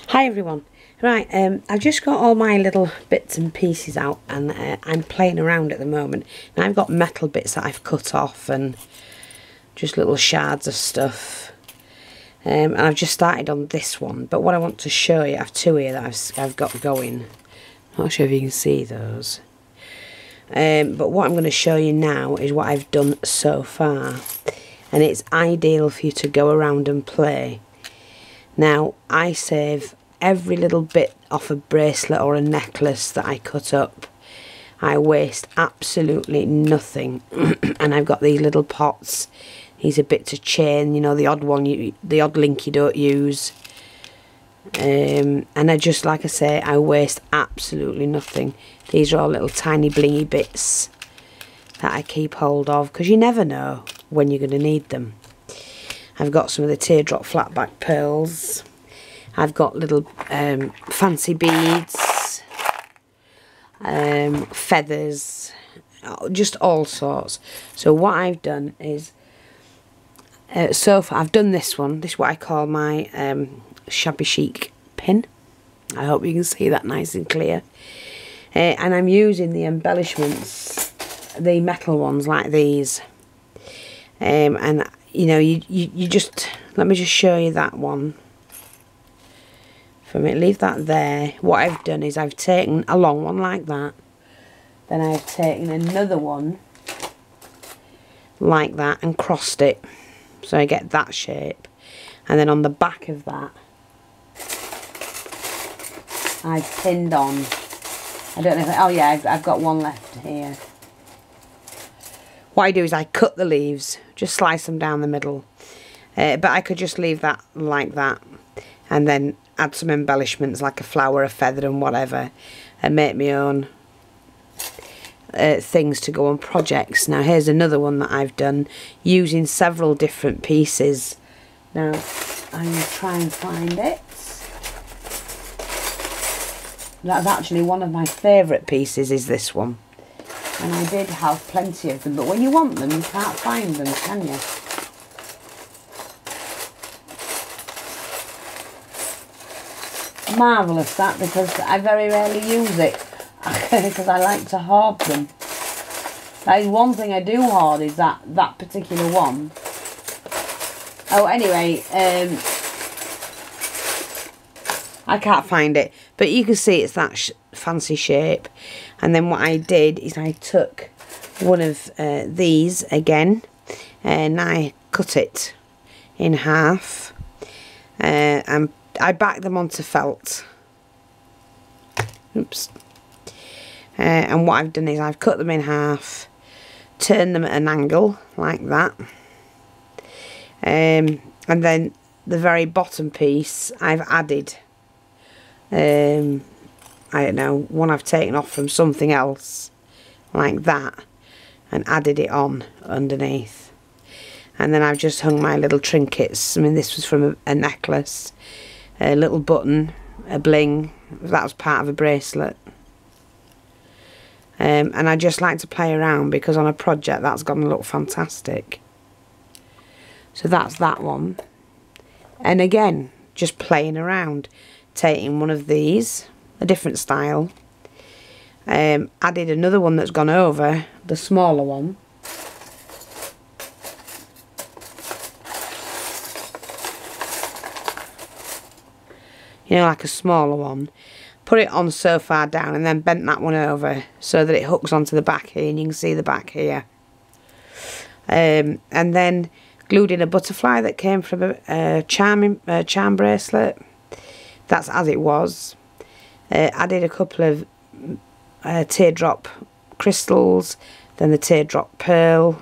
Hi everyone. Right, I've just got all my little bits and pieces out and I'm playing around at the moment. And I've got metal bits that I've cut off and just little shards of stuff. And I've just started on this one. But what I want to show you, I have two here that I've got going. Not sure if you can see those. But what I'm going to show you now is what I've done so far. And it's ideal for you to go around and play. Now, I save every little bit off a bracelet or a necklace that I cut up. I waste absolutely nothing. And I've got these little pots. These are bits of chain, you know, the odd one, the odd link you don't use. And I just, like I say, I waste absolutely nothing. These are all little tiny blingy bits that I keep hold of, because you never know when you're going to need them. I've got some of the teardrop flatback pearls. I've got little fancy beads, feathers, just all sorts. So what I've done is, so far I've done this one. This is what I call my shabby chic pin. I hope you can see that nice and clear. And I'm using the embellishments, the metal ones like these. And you know, you just, let me just show you that one. For me, leave that there. What I've done is I've taken a long one like that. Then I've taken another one like that and crossed it. So I get that shape. And then on the back of that, I've pinned on. I don't know if, oh yeah, I've got one left here. What I do is I cut the leaves, just slice them down the middle. But I could just leave that like that. And then add some embellishments like a flower, a feather and whatever. And make my own things to go on projects. Now here's another one that I've done using several different pieces. Now I'm going to try and find it. That's actually one of my favourite pieces, is this one. And I did have plenty of them, but when you want them, you can't find them, can you? Marvellous that, because I very rarely use it, because I like to hoard them. That is one thing I do hoard, is that particular one. Oh, anyway, I can't find it, but you can see it's that fancy shape. And then what I did is I took one of these again, and I cut it in half, and I backed them onto felt. Oops. And what I've done is I've cut them in half, turned them at an angle like that, and then the very bottom piece I've added, I don't know, one I've taken off from something else like that and added it on underneath. And then I've just hung my little trinkets. I mean, this was from a necklace, a little button, a bling, that was part of a bracelet. And I just like to play around, because on a project that's going to look fantastic. So that's that one. And again, just playing around, taking one of these, a different style, added another one that's gone over, the smaller one. You know, like a smaller one. Put it on so far down and then bent that one over so that it hooks onto the back here, and you can see the back here. And then glued in a butterfly that came from a charm bracelet. That's as it was. Added a couple of teardrop crystals, then the teardrop pearl,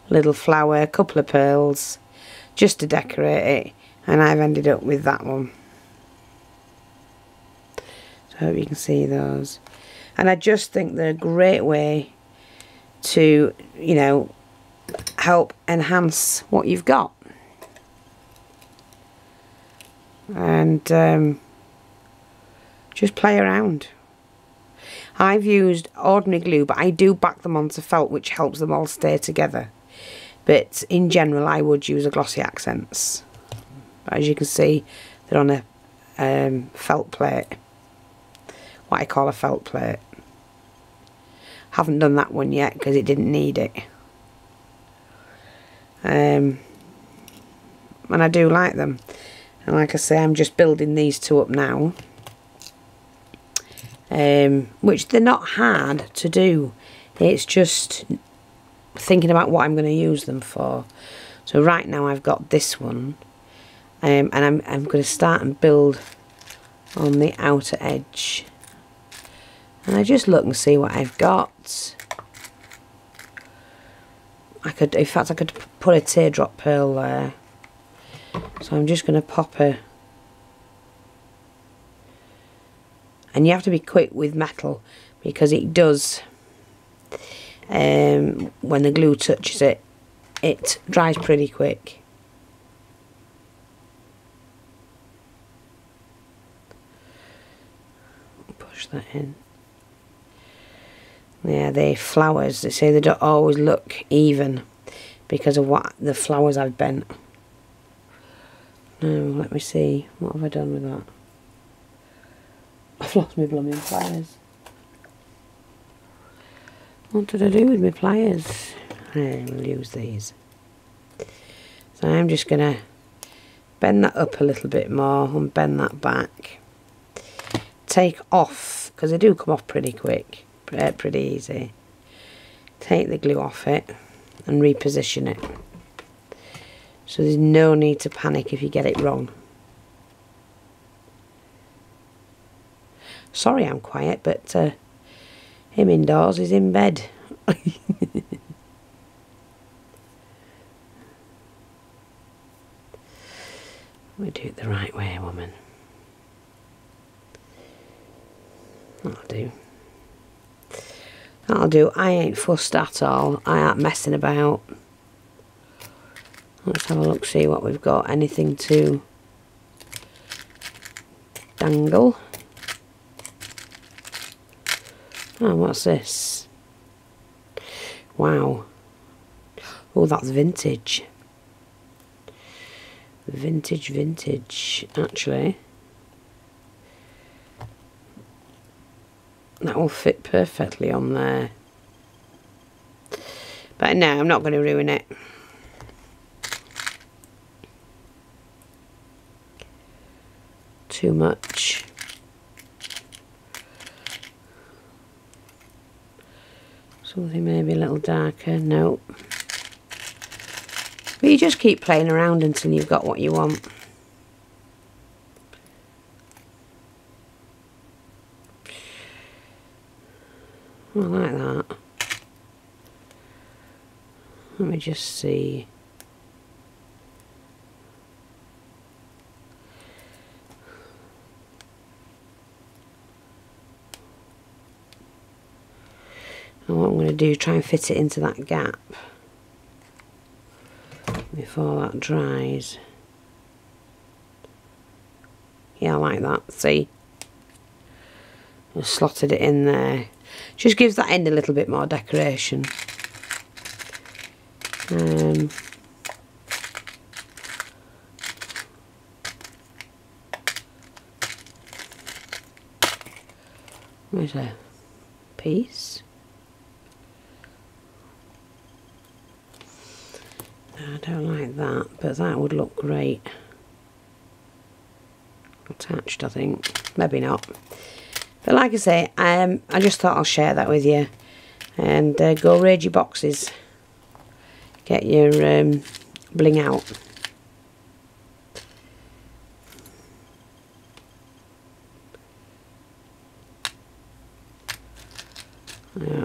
little flower, a couple of pearls, just to decorate it. And I've ended up with that one. So I hope you can see those. And I just think they're a great way to, you know, help enhance what you've got. And just play around. I've used ordinary glue, but I do back them onto felt, which helps them all stay together. But in general, I would use a glossy accents. But as you can see, they're on a felt plate. What I call a felt plate. Haven't done that one yet because it didn't need it. And I do like them. And like I say, I'm just building these two up now. Which they're not hard to do. It's just thinking about what I'm going to use them for. So right now I've got this one. And I'm going to start and build on the outer edge. And I just look and see what I've got. In fact I could put a teardrop pearl there. So I'm just going to pop a... And you have to be quick with metal because it does, when the glue touches it, it dries pretty quick. Push that in. Yeah, the flowers, they say they don't always look even because of what the flowers I've bent. Now, let me see, what have I done with that? I've lost my blooming pliers. What did I do with my pliers? We'll use these. So I'm just going to bend that up a little bit more and bend that back. Take off, because they do come off pretty quick, pretty easy. Take the glue off it and reposition it. So there's no need to panic if you get it wrong. Sorry I'm quiet, but him indoors is in bed. We do it the right way, woman. That'll do. That'll do. I ain't fussed at all. I ain't messing about. Let's have a look, see what we've got. Anything to dangle. Oh, what's this? Wow. Oh, that's vintage. Vintage. Actually, that will fit perfectly on there. But no, I'm not going to ruin it. Too much. Something maybe a little darker. Nope. But you just keep playing around until you've got what you want. I like that. Let me just see. And what I'm going to do, try and fit it into that gap before that dries. Yeah, I like that. See? Just slotted it in there. Just gives that end a little bit more decoration. There's a piece. I don't like that, but that would look great attached, I think. Maybe not. But like I say, I just thought I'll share that with you. And go raid your boxes. Get your bling out.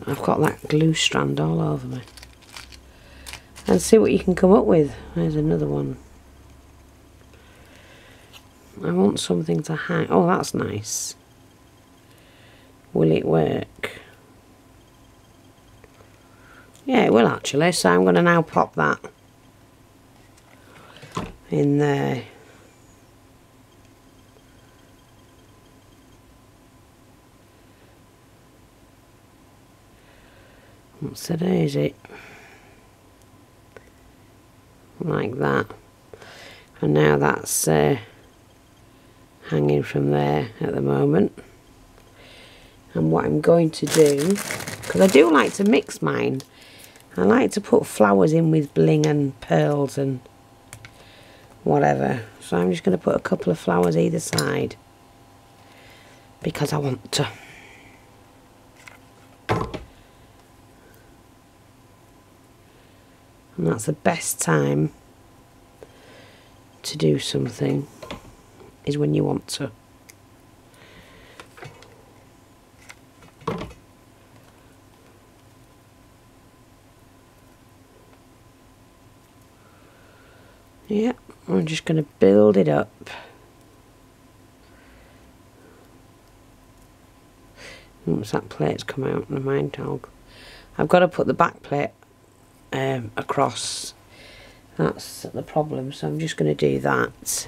I've got that glue strand all over me. And see what you can come up with. There's another one. I want something to hang. Oh, that's nice. Will it work? Yeah, it will actually. So I'm going to now pop that in there. What's today, is it? Like that. And now that's hanging from there at the moment. And what I'm going to do, because I do like to mix mine, I like to put flowers in with bling and pearls and whatever. So I'm just going to put a couple of flowers either side because I want to. And that's the best time to do something, is when you want to. Yeah, I'm just going to build it up. Once that plate's come out, never mind, I've got to put the back plate across. That's the problem, so I'm just going to do that.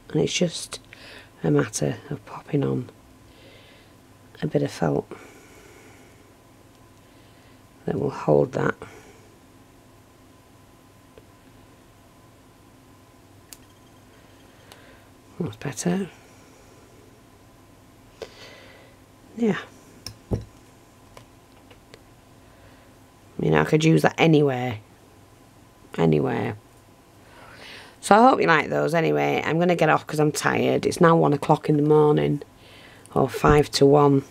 And it's just a matter of popping on a bit of felt that will hold that. That's better. Yeah. I mean, I could use that anywhere. Anywhere. So I hope you like those. Anyway, I'm going to get off because I'm tired. It's now 1 o'clock in the morning. Or 5 to 1.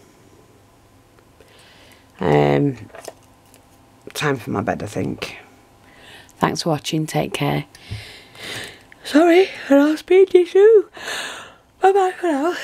Time for my bed, I think. Thanks for watching. Take care. Sorry, and I'll speak to you soon. Bye bye for now.